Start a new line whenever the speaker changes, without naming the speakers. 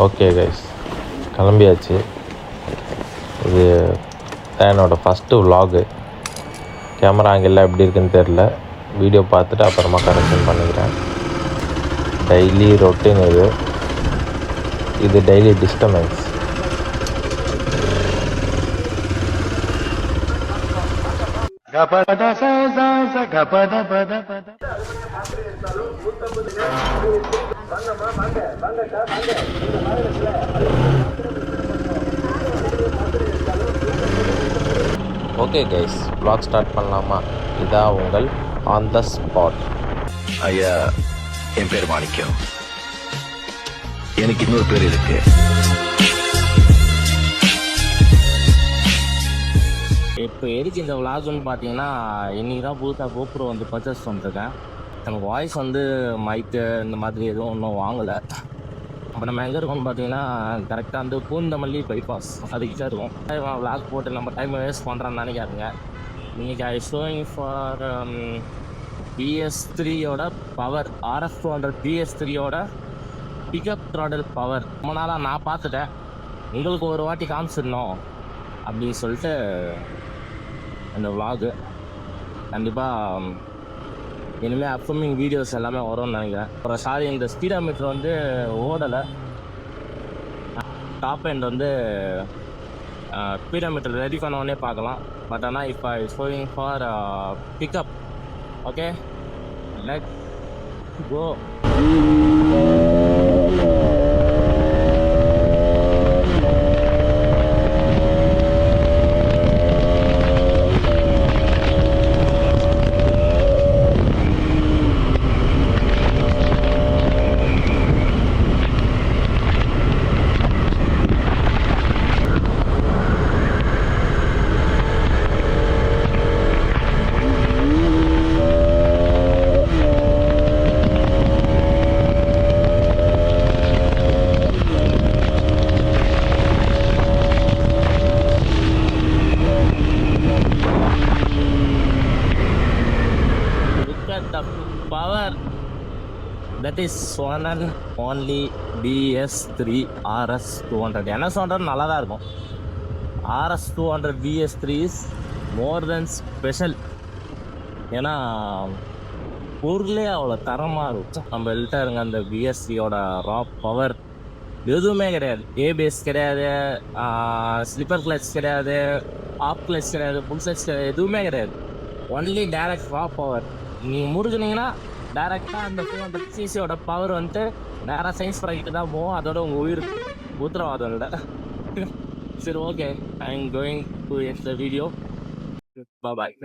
Okay guys, கிளம்பியாச்சு. இது என்னோடய ஃபஸ்ட்டு விலாகு. கேமரா ஆங்கிள்லாம் எப்படி இருக்குன்னு தெரில. வீடியோ பார்த்துட்டு அப்புறமா கரெக்ஷன் பண்ணிக்கிறேன். டெய்லி ரொட்டீன் இது daily disturbance. Okay guys, vlog start பண்ணலாமா? இதான் உங்கள் ஆன் த ஸ்பாட்.
ஐயா, என் பேர் மாணிக்கம். எனக்கு இன்னொரு பேர் இருக்கு.
இப்போ எதுக்கு இந்த விளாக்னு பார்த்தீங்கன்னா, இன்றைக்கி தான் புதுசாக GoPro வந்து பர்ச்சேஸ் பண்ணிருக்கேன். எனக்கு வாய்ஸ் வந்து மைக்கு இந்த மாதிரி எதுவும் ஒன்றும் வாங்கலை. அப்போ நம்ம எங்கே இருக்கோம்னு பார்த்தீங்கன்னா, கரெக்டாக வந்து பூந்தமல்லி பைபாஸ் அதுக்கிட்ட இருக்கும். விளாக் போட்டு நம்ம டைம் வேஸ்ட் பண்ணுறோன்னு நினைக்காதுங்க. இன்றைக்கி ஐ ஷோயிங் ஃபார் PS3யோட பவர், RF200 PS3யோட பிக்கப் த்ராடல் பவர். ரொம்ப நாளாக நான் பார்த்துட்டேன், உங்களுக்கு ஒரு வாட்டி காமிச்சிடணும் அப்படின்னு சொல்லிட்டு இந்த விலாகு. கண்டிப்பாக இனிமேல் அப்கமிங் வீடியோஸ் எல்லாமே வரும்னு நினைக்கிறேன். அப்புறம் சாரி, இந்த ஸ்பீடோமீட்டர் வந்து ஓடலை. டாப் எண்ட் வந்து ஸ்பீடோமீட்டர் ரெடி பண்ணோடனே பார்க்கலாம். பட் ஆனால் இப்போ showing for pickup. Okay, let's go. The power that is one and only BS3 RS200. NS200 நல்லா தான் இருக்கும். RS200 BS3 is more than special. ஏன்னா பொருளே அவ்வளோ தரமாக இருக்கும். நம்ம எழுட்டாருங்க, அந்த BS3யோட ரா பவர் எதுவுமே கிடையாது. ஏபிஎஸ் கிடையாது, ஸ்லிப்பர் கிளச் கிடையாது, ஆப் கிளச் கிடையாது, ஃபுல் கிளச் கிடையாது, எதுவுமே கிடையாது. ஒன்லி டைரக்ட் ரா பவர். நீங்கள் முறுக்குனீங்கன்னா டேரெக்டாக அந்த 200cc பவர் வந்துட்டு நேராக சயின்ஸ் ப்ராஜெக்ட் தான் போகும். அதோட உங்கள் உயிர் உத்தரவாதம் இல்லை. சரி, okay, I am going to end the video. Bye.